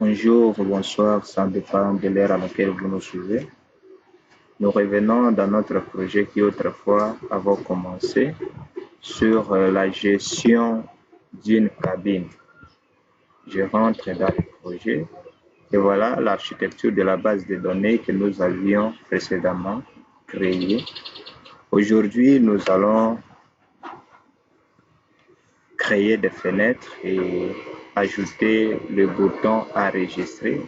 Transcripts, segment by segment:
Bonjour, bonsoir, ça dépend de l'heure à laquelle vous nous suivez. Nous revenons dans notre projet qui autrefois avait commencé sur la gestion d'une cabine. Je rentre dans le projet et voilà l'architecture de la base de données que nous avions précédemment créée. Aujourd'hui, nous allons créer des fenêtres et ajouter le bouton enregistrer.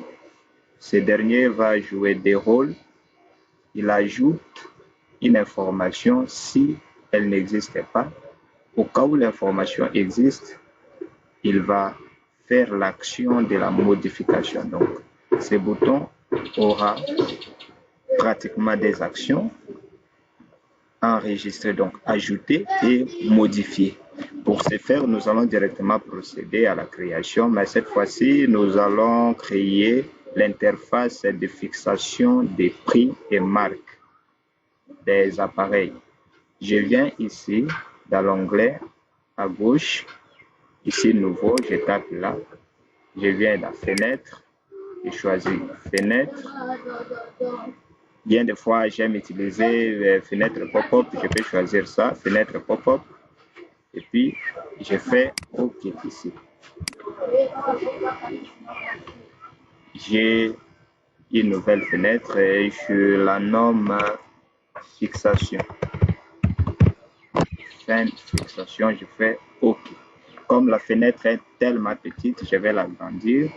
Ce dernier va jouer des rôles. Il ajoute une information si elle n'existe pas. Au cas où l'information existe, il va faire l'action de la modification. Donc, ce bouton aura pratiquement des actions enregistrer, donc ajouter et modifier. Pour ce faire, nous allons directement procéder à la création, mais cette fois-ci, nous allons créer l'interface de fixation des prix et marques des appareils. Je viens ici dans l'onglet à gauche, ici nouveau, je tape là, je viens dans fenêtre, je choisis fenêtre. Bien des fois, j'aime utiliser fenêtre pop-up, je peux choisir ça, fenêtre pop-up, et puis je fais OK ici. J'ai une nouvelle fenêtre et je la nomme fixation. Fin de fixation, je fais OK. Comme la fenêtre est tellement petite, je vais l'agrandir.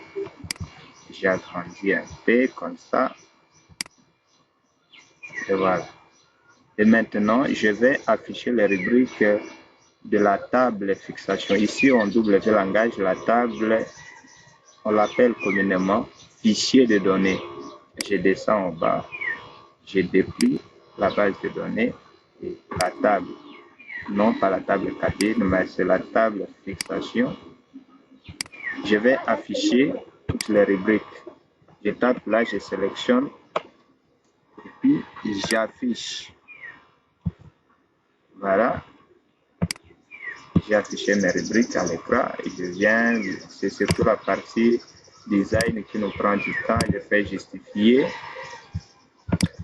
J'agrandis un peu comme ça. Et voilà. Et maintenant, je vais afficher les rubriques de la table fixation. Ici, en W langage, la table, on l'appelle communément fichier de données. Je descends en bas, je déplie la base de données et la table. Non pas la table cabine, mais c'est la table fixation. Je vais afficher toutes les rubriques. Je tape là, je sélectionne et puis j'affiche. Voilà. J'ai affiché mes rubriques à l'écran et je viens, c'est surtout la partie design qui nous prend du temps. Je fais justifier.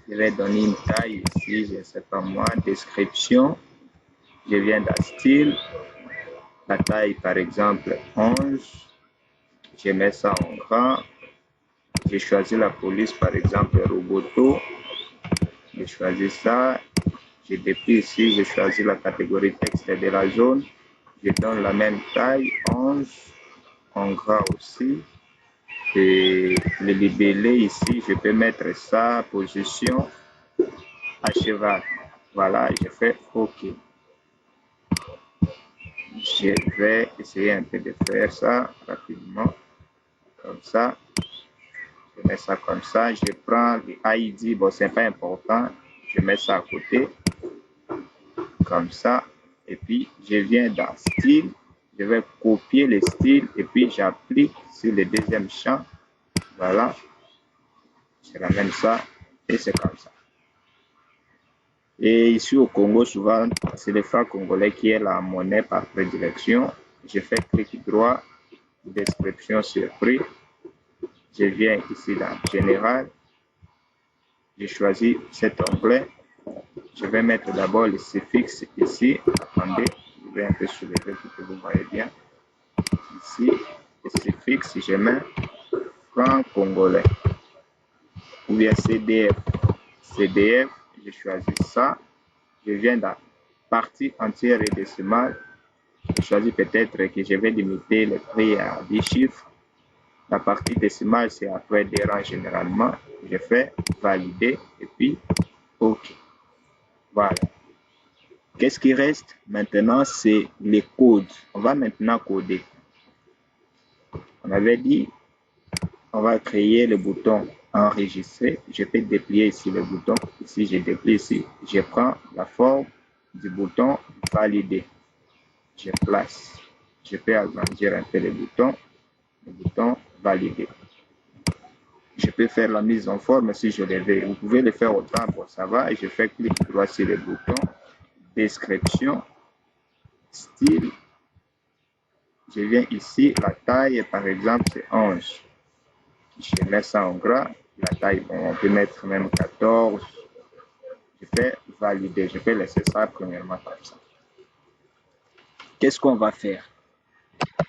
Je vais donner une taille ici, je ne sais pas moi, description. Je viens dans style. La taille par exemple 11. Je mets ça en grand. J'ai choisi la police par exemple Roboto. Je choisis ça. Je déplie ici, je choisis la catégorie texte de la zone. Je donne la même taille, 11, en gras aussi. Et le libellé ici, je peux mettre ça, position à cheval. Voilà, je fais OK. Je vais essayer un peu de faire ça rapidement. Comme ça. Je mets ça comme ça. Je prends l'ID, bon, c'est pas important. Je mets ça à côté. Comme ça. Et puis, je viens dans style. Je vais copier le style et puis j'applique sur le deuxième champ. Voilà. Je ramène ça et c'est comme ça. Et ici au Congo, souvent, c'est le franc congolais qui est la monnaie par prédilection. Je fais clic droit, description sur prix. Je viens ici dans Général. Je choisis cet onglet. Je vais mettre d'abord le suffixe ici. Attendez, je vais un peu soulever pour que vous voyez bien. Ici, le suffixe, je mets franc congolais. Ou bien CDF. CDF, je choisis ça. Je viens dans partie entière et décimale. Je choisis peut-être que je vais limiter le prix à 10 chiffres. La partie décimale, c'est après des rangs généralement. Je fais valider et puis OK. Voilà. Qu'est-ce qui reste maintenant? C'est les codes. On va maintenant coder. On avait dit, on va créer le bouton enregistrer. Je peux déplier ici le bouton. Ici, je déplie ici. Je prends la forme du bouton valider. Je place. Je peux agrandir un peu le bouton valider. Je peux faire la mise en forme si je le veux. Vous pouvez le faire autant pour ça va. Et je fais clic droit sur le bouton description, style. Je viens ici, la taille par exemple c'est 11. Je mets ça en gras. La taille, bon, on peut mettre même 14. Je fais valider. Je vais laisser ça premièrement comme ça. Qu'est-ce qu'on va faire?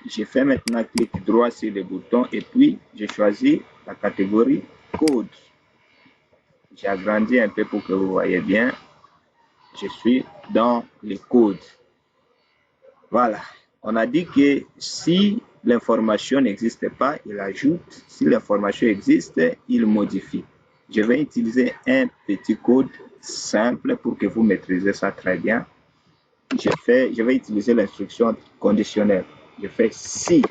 Je fais maintenant clic droit sur le bouton et puis je choisis la catégorie code. J'ai agrandi un peu pour que vous voyez bien. Je suis dans les codes. Voilà. On a dit que si l'information n'existe pas, il ajoute. Si l'information existe, il modifie. Je vais utiliser un petit code simple pour que vous maîtrisez ça très bien. Je vais utiliser l'instruction conditionnelle. Je fais si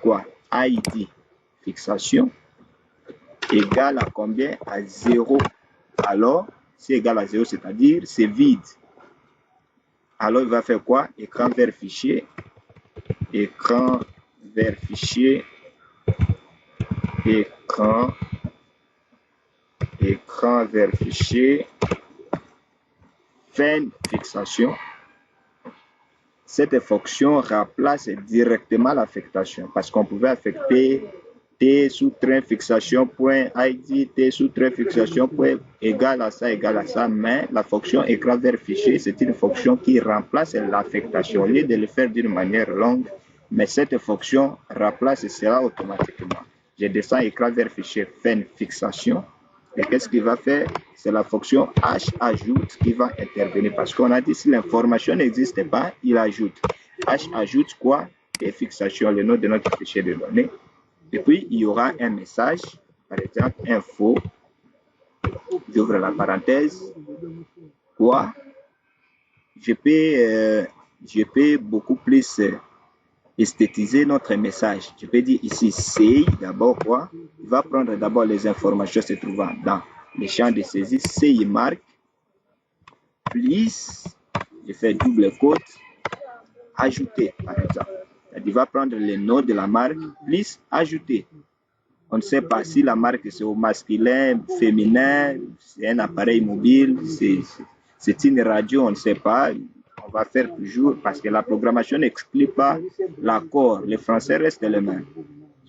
quoi? ID, fixation, égale à combien? À 0. Alors, c'est égal à 0, c'est-à-dire c'est vide. Alors, il va faire quoi? Écran vert fichier, écran vert fichier, écran vert fichier, fin fixation. Cette fonction remplace directement l'affectation parce qu'on pouvait affecter T sous-trait fixation point ID, T sous-trait fixation point égal à ça, mais la fonction écran vert fichier, c'est une fonction qui remplace l'affectation. Au lieu de le faire d'une manière longue, mais cette fonction remplace cela automatiquement. Je descends écran vert fichier fin fixation. Et qu'est-ce qu'il va faire? C'est la fonction H ajoute qui va intervenir parce qu'on a dit si l'information n'existe pas, il ajoute. H ajoute quoi? Des fixations, le nom de notre fichier de données. Et puis, il y aura un message, par exemple, info, j'ouvre la parenthèse, quoi? Je peux beaucoup plus esthétiser notre message. Je peux dire ici, c'est d'abord quoi? Il va prendre d'abord les informations se trouvant dans les champs de saisie, CI marque, plus, je fais double quote, ajouter, par exemple. Il va prendre le nom de la marque, plus ajouter. On ne sait pas si la marque c'est au masculin, féminin, c'est un appareil mobile, c'est une radio, on ne sait pas. On va faire toujours parce que la programmation n'exclut pas l'accord. Le français reste le même.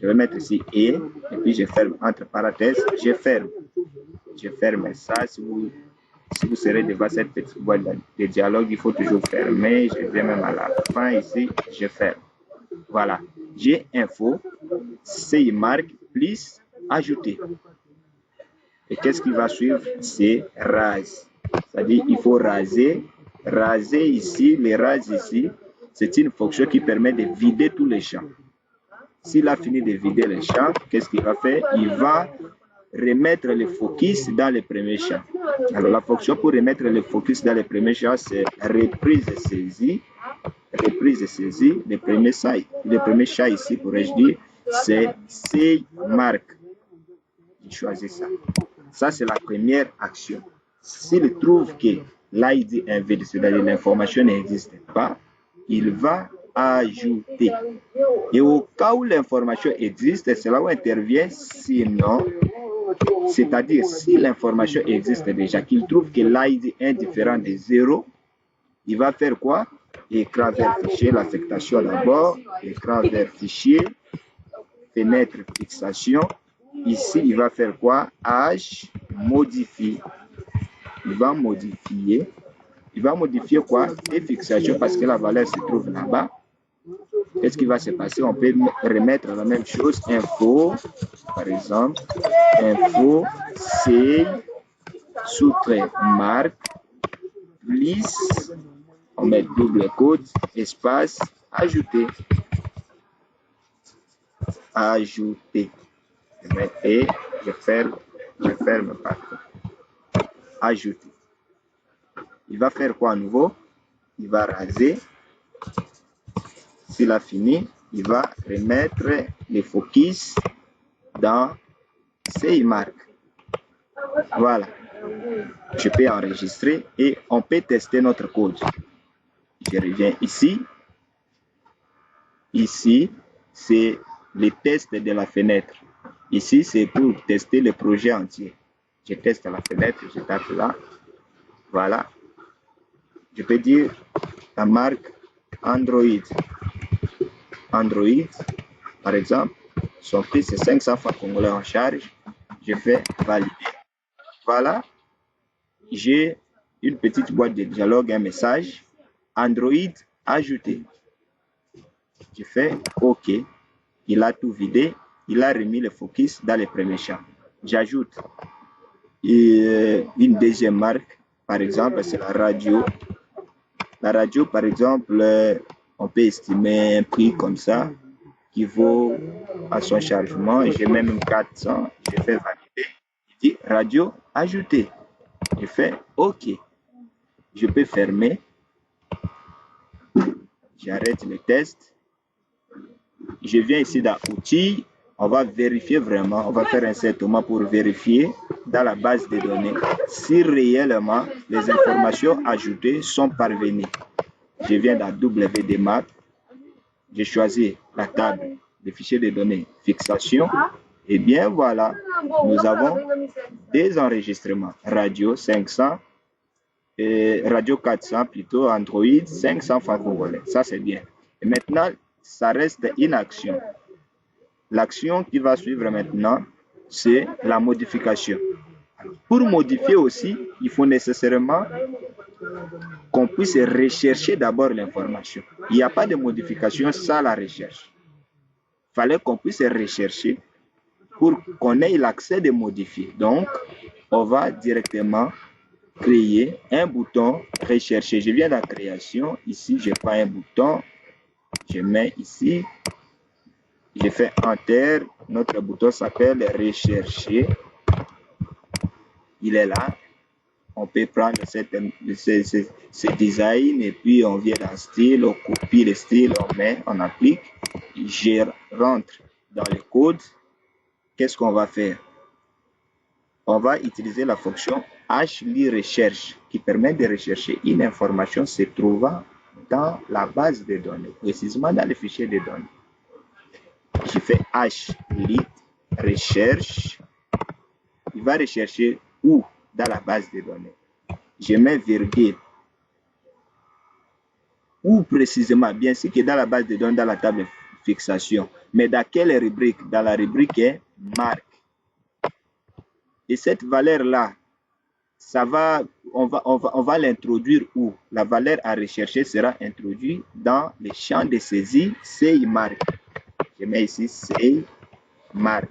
Je vais mettre ici et puis je ferme entre parenthèses, je ferme. Je ferme ça. Si vous serez devant cette petite boîte de dialogue, il faut toujours fermer. Je vais même à la fin ici, je ferme. Voilà. J'ai info, CI marque, plus ajouter. Et qu'est-ce qui va suivre? C'est rase. C'est-à-dire il faut raser. Raser ici, les rases ici, c'est une fonction qui permet de vider tous les champs. S'il a fini de vider les champs, qu'est-ce qu'il va faire? Il va remettre le focus dans le premier champ. Alors la fonction pour remettre le focus dans le premier champ, c'est reprise saisie. Reprise saisie, le premier champ ici, pourrais-je dire, c'est CI marque. Je choisis ça. Ça, c'est la première action. S'il trouve que l'ID est vide, c'est-à-dire l'information n'existe pas, il va ajouter. Et au cas où l'information existe, c'est là où intervient sinon, c'est-à-dire si l'information existe déjà, qu'il trouve que l'ID est différent de 0, il va faire quoi? Écran vert fichier, l'affectation d'abord, écran vert fichier, fenêtre fixation. Ici, il va faire quoi? H modifie. Il va modifier quoi? Et fixation parce que la valeur se trouve là-bas. Qu'est-ce qui va se passer? On peut remettre la même chose. Info, par exemple. Info, C, sous-trait, marque, plus, on met double quote, espace, ajouter. Ajouter. Je mets et je ferme partout. Ajouter. Il va faire quoi à nouveau? Il va raser. S'il a fini, il va remettre le focus dans CI marque. Voilà. Je peux enregistrer et on peut tester notre code. Je reviens ici. Ici, c'est le test de la fenêtre. Ici, c'est pour tester le projet entier. Je teste la fenêtre, je tape là. Voilà. Je peux dire la marque Android. Android. Par exemple, son prix c'est 500 francs congolais en charge. Je fais valider. Voilà, j'ai une petite boîte de dialogue, un message. Android ajouté. Je fais OK. Il a tout vidé. Il a remis le focus dans les premiers champs. J'ajoute une deuxième marque. Par exemple, c'est la radio. La radio, par exemple, on peut estimer un prix comme ça qui vaut à son chargement. J'ai même 400. Je fais valider. Il dit radio ajouté. Je fais OK. Je peux fermer. J'arrête le test. Je viens ici dans outils. On va vérifier vraiment. On va faire un insertement pour vérifier dans la base de données si réellement les informations ajoutées sont parvenues. Je viens dans WDMap. J'ai choisi la table des fichiers de données fixation. Et bien voilà, nous avons des enregistrements radio 500 et radio 400 plutôt Android 500 francs congolais. Ça c'est bien. Et maintenant, ça reste une action. L'action qui va suivre maintenant, c'est la modification. Pour modifier aussi, il faut nécessairement qu'on puisse rechercher d'abord l'information. Il n'y a pas de modification sans la recherche. Il fallait qu'on puisse rechercher pour qu'on ait l'accès de modifier. Donc, on va directement créer un bouton rechercher. Je viens dans la création. Ici, je prends un bouton. Je mets ici. Je fais Enter. Notre bouton s'appelle rechercher. Il est là. On peut prendre ce design et puis on vient dans style, on copie le style, on met, on applique. Je rentre dans le code. Qu'est-ce qu'on va faire? On va utiliser la fonction HLI-recherche qui permet de rechercher une information se trouvant dans la base de données, précisément dans le fichier de données. Je fais HLI-recherche. Il va rechercher où? Dans la base de données. Je mets virgule. Où précisément? Bien sûr que dans la base de données, dans la table de fixation. Mais dans quelle rubrique? Dans la rubrique marque. Et cette valeur-là, on va l'introduire où? La valeur à rechercher sera introduite dans le champ de saisie CI marque. Je mets ici CI marque.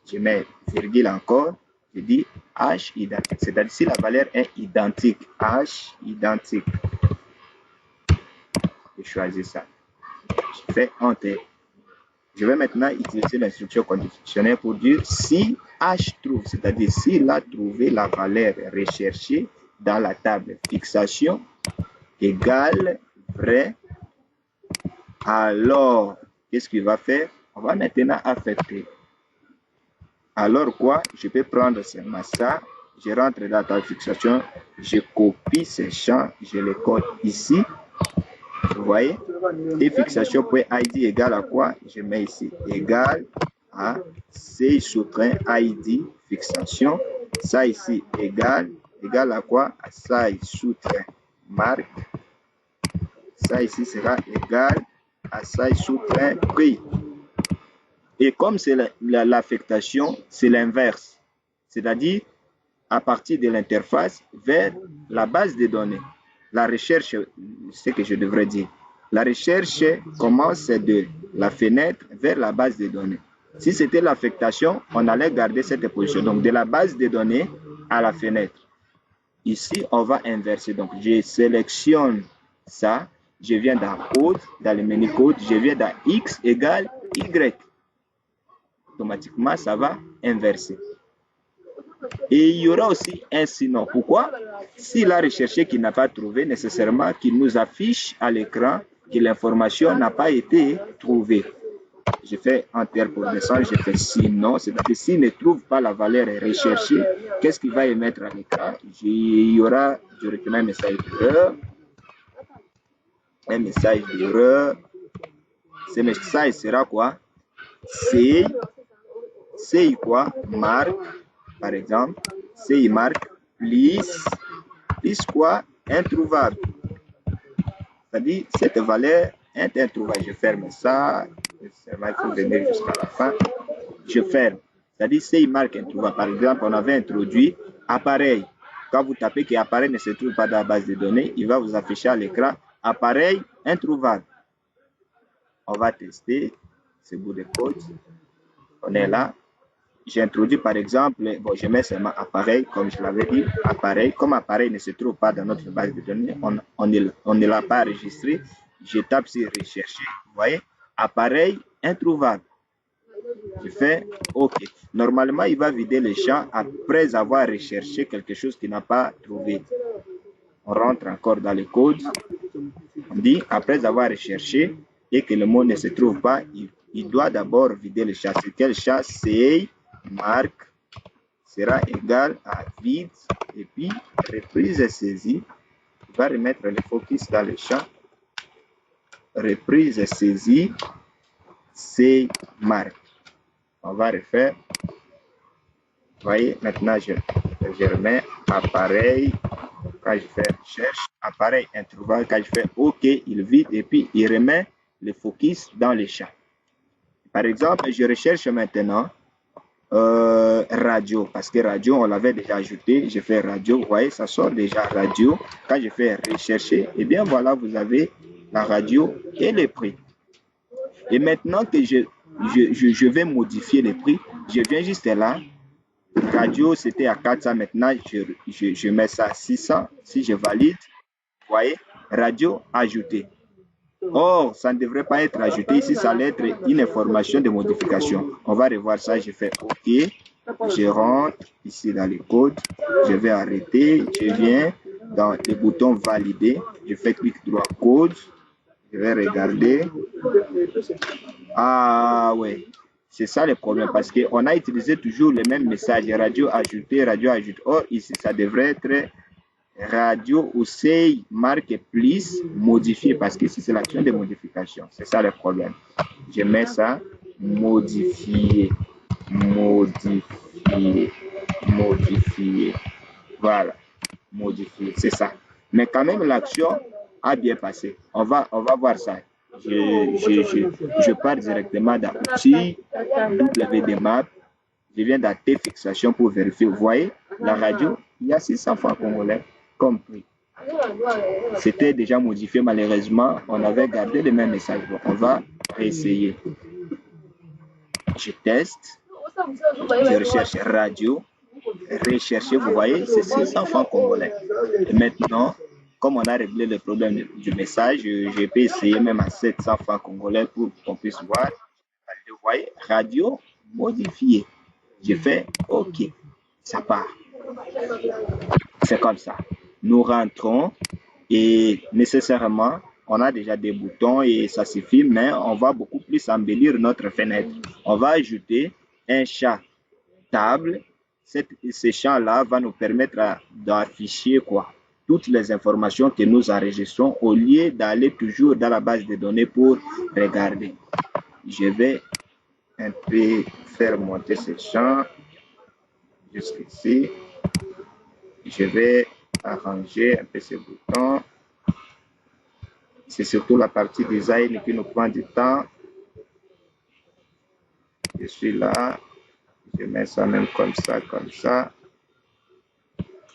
Je mets virgule encore. Je dis H identique. C'est-à-dire si la valeur est identique. H identique. Je choisis ça. Je fais Enter. Je vais maintenant utiliser l'instruction conditionnelle pour dire si H trouve, c'est-à-dire s'il a trouvé la valeur recherchée dans la table fixation égale vrai, alors qu'est-ce qu'il va faire? On va maintenant affecter. Alors quoi? Je peux prendre seulement ça, je rentre dans la table fixation, je copie ces champs, je les code ici. Vous voyez? Et fixation.id égale à quoi? Je mets ici égal à C sous-train ID fixation. Ça ici égal à quoi? À ça sous-train marque. Ça ici sera égal à ça sous-train prix. Et comme c'est l'affectation, c'est l'inverse. C'est-à-dire à partir de l'interface vers la base de données. La recherche, c'est ce que je devrais dire. La recherche commence de la fenêtre vers la base de données. Si c'était l'affectation, on allait garder cette position. Donc, de la base de données à la fenêtre. Ici, on va inverser. Donc, je sélectionne ça. Je viens dans code, dans le menu code. Je viens dans X égale Y. Automatiquement, ça va inverser. Et il y aura aussi un sinon. Pourquoi? S'il a recherché qu'il n'a pas trouvé, nécessairement qu'il nous affiche à l'écran que l'information n'a pas été trouvée. Je fais Enter pour descendre, je fais sinon, c'est-à-dire s'il ne trouve pas la valeur recherchée, qu'est-ce qu'il va émettre à l'écran? Il y aura directement un message d'erreur. Un message d'erreur. Ce message sera quoi? C'est quoi? Marque. Par exemple, CI marque plus quoi? Introuvable. C'est-à-dire, cette valeur est introuvable. Je ferme ça, Seulement, il faut venir jusqu'à la fin. Je ferme. C'est-à-dire, s'il marque introuvable, par exemple, on avait introduit appareil. Quand vous tapez que appareil ne se trouve pas dans la base de données, il va vous afficher à l'écran appareil introuvable. On va tester ce bout de code. On est là. J'introduis par exemple, bon, je mets seulement appareil, comme je l'avais dit, appareil. Comme appareil ne se trouve pas dans notre base de données, on ne l'a pas enregistré. Je tape sur rechercher. Vous voyez, appareil introuvable. Je fais OK. Normalement, il va vider le champ après avoir recherché quelque chose qu'il n'a pas trouvé. On rentre encore dans le code. On dit, après avoir recherché et que le mot ne se trouve pas, il doit d'abord vider le champ. C'est quel champ? C'est marque sera égal à vide et puis reprise saisie. Il va remettre le focus dans le champ. Reprise saisie, c'est marque. On va refaire. Vous voyez, maintenant je remets appareil. Quand je fais recherche, appareil introuvable, quand je fais OK, il vide et puis il remet le focus dans les champs. Par exemple, je recherche maintenant radio, parce que radio, on l'avait déjà ajouté. Je fais radio, vous voyez, ça sort déjà radio. Quand je fais rechercher, et bien voilà, vous avez la radio et les prix. Et maintenant que je vais modifier les prix, je viens juste là. Radio, c'était à 400. Maintenant, je mets ça à 600. Si je valide, vous voyez, radio ajouté. Or, ça ne devrait pas être ajouté. Ici, ça allait être une information de modification. On va revoir ça. Je fais OK. Je rentre ici dans le code. Je vais arrêter. Je viens dans le bouton valider. Je fais clic droit code. Je vais regarder. Ah ouais. C'est ça le problème parce qu'on a utilisé toujours le même message, radio ajouté, radio ajoute. Or, ici, ça devrait être radio ou c'est marque plus modifié parce que ici, c'est l'action de modification. C'est ça le problème. Je mets ça, modifier, modifier, modifier. Voilà, modifier, c'est ça. Mais quand même, l'action a bien passé. On va voir ça. Je pars directement dans outils, WDMap. Je viens dans T fixation pour vérifier. Vous voyez, la radio, il y a 600 francs congolais comme prix. C'était déjà modifié, malheureusement. On avait gardé le même message. Bon, on va réessayer. Je teste. Je recherche radio. Rechercher, vous voyez, c'est 600 francs congolais. Et maintenant, comme on a réglé le problème du message, je peux essayer même à 700 francs congolais pour qu'on puisse voir. Vous voyez, radio modifié. Je fais OK. Ça part. C'est comme ça. Nous rentrons et nécessairement, on a déjà des boutons et ça suffit, mais on va beaucoup plus embellir notre fenêtre. On va ajouter un champ table. Ce champ-là va nous permettre d'afficher quoi? Toutes les informations que nous enregistrons au lieu d'aller toujours dans la base de données pour regarder. Je vais un peu faire monter ce champ jusqu'ici. Je vais arranger un peu ces boutons. C'est surtout la partie design qui nous prend du temps. Je suis là. Je mets ça même comme ça, comme ça.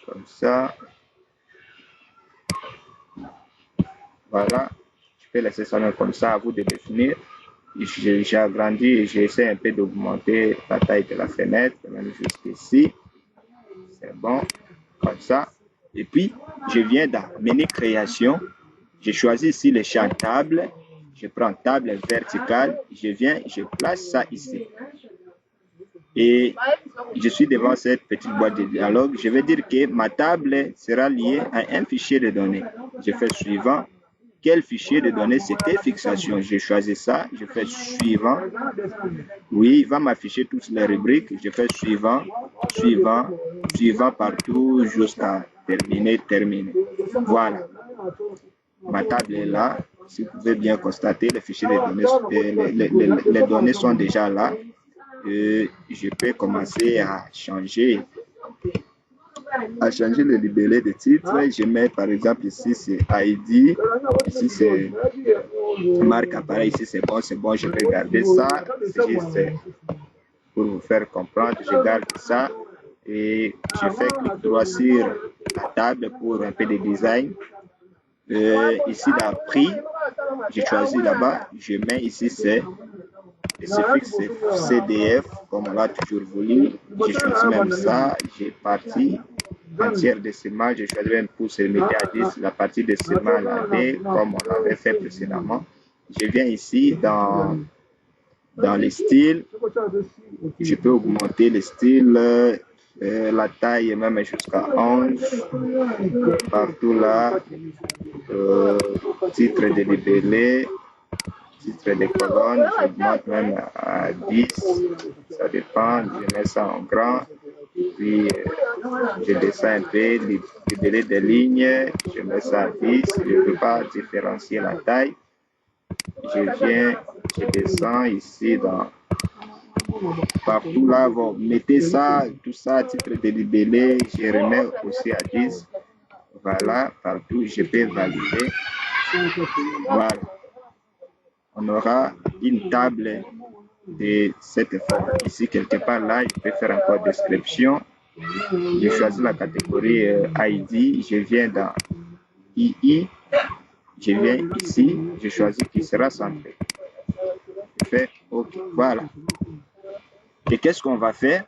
Comme ça. Voilà. Je peux laisser ça même comme ça, à vous de définir. J'ai agrandi et j'essaie un peu d'augmenter la taille de la fenêtre, même jusqu'ici. C'est bon, comme ça. Et puis, je viens dans menu création. Je choisis ici le champ table. Je prends table verticale. Je viens, je place ça ici. Et je suis devant cette petite boîte de dialogue. Je vais dire que ma table sera liée à un fichier de données. Je fais suivant. Quel fichier de données? C'était fixation. Je choisis ça. Je fais suivant. Oui, il va m'afficher toutes les rubriques. Je fais suivant, suivant, suivant partout jusqu'à terminer. Voilà. Ma table est là. Si vous pouvez bien constater, les fichiers de données, les données sont déjà là. Je peux commencer à changer à changer le libellé de titre. Je mets par exemple ici c'est ID, ici c'est marque appareil, ici c'est bon, je vais garder ça. C'est juste pour vous faire comprendre, je garde ça et je fais clic droit sur la table pour un peu de design. Ici dans prix, je choisis là-bas, je mets ici c'est le suffixe CDF comme on l'a toujours voulu. Je choisis même ça, j'ai parti entière décimale, je choisis même pour se mettre à 10 la partie décimale à D comme on l'avait fait précédemment. Je viens ici dans les styles, je peux augmenter le style, la taille même jusqu'à 11, partout là, titre de libellé, titre de colonne, j'augmente même à 10, ça dépend, je mets ça en grand, puis je descends un peu, libellé des lignes, je mets ça à 10, je ne peux pas différencier la taille, je descends ici dans partout là, vous mettez ça, tout ça, titre de libellé, je remets aussi à 10. Voilà, partout, je peux valider. Voilà. On aura une table de cette forme. Ici, quelque part là, je peux faire encore description. Je choisis la catégorie ID, je viens dans II, je viens ici, je choisis qui sera centré. Je fais OK, voilà. Et qu'est-ce qu'on va faire?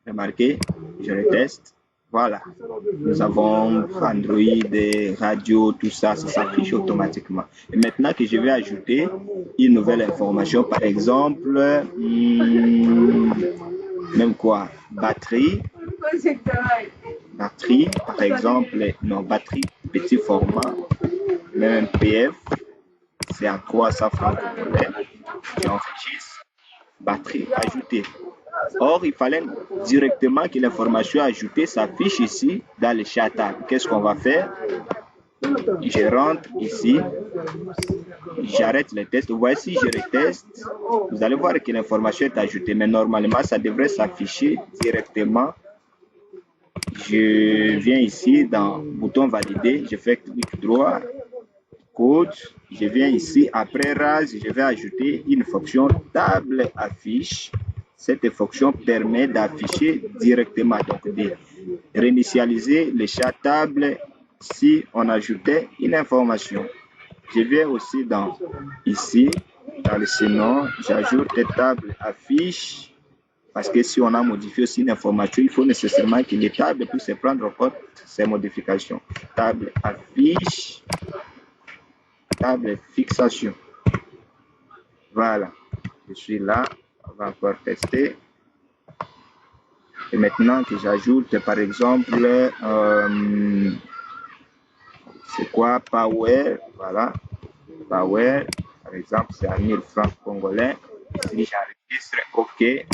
Remarquez, je le teste. Voilà. Nous avons Android, radio, tout ça, ça s'affiche automatiquement. Et maintenant que je vais ajouter une nouvelle information, par exemple, même quoi, batterie, par exemple, non, batterie, petit format, même PF, c'est à 300 francs congolais. J'enregistre, batterie ajoutée. Or, il fallait directement que l'information ajoutée s'affiche ici dans le chat table. Qu'est-ce qu'on va faire? Je rentre ici, j'arrête le test. Voici, je reteste. Vous allez voir que l'information est ajoutée, mais normalement, ça devrait s'afficher directement. Je viens ici dans bouton valider, je fais clic droit, code, je viens ici, après RAS, je vais ajouter une fonction table affiche. Cette fonction permet d'afficher directement, donc de réinitialiser le chat table si on ajoutait une information. Je viens aussi dans ici, dans le sinon, j'ajoute table affiche parce que si on a modifié aussi une information, il faut nécessairement que les tables puissent prendre en compte ces modifications. Table affiche, table fixation. Voilà, je suis là. On va encore tester. Et maintenant que j'ajoute, par exemple, c'est quoi Power? Voilà, Power, par exemple, c'est à 1000 francs congolais. Si j'enregistre OK,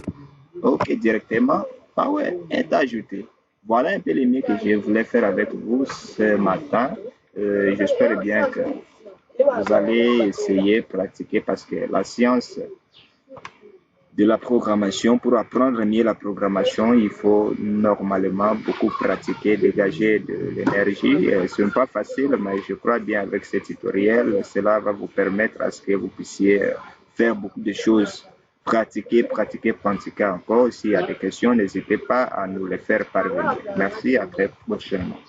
OK directement, Power est ajouté. Voilà un peu les mieux que je voulais faire avec vous ce matin. J'espère bien que vous allez essayer, pratiquer parce que la science de la programmation, pour apprendre mieux la programmation, il faut normalement beaucoup pratiquer, dégager de l'énergie. Ce n'est pas facile, mais je crois bien avec ce tutoriel, cela va vous permettre à ce que vous puissiez faire beaucoup de choses. Pratiquer encore. S'il y a des questions, n'hésitez pas à nous les faire parvenir. Merci, à très prochainement.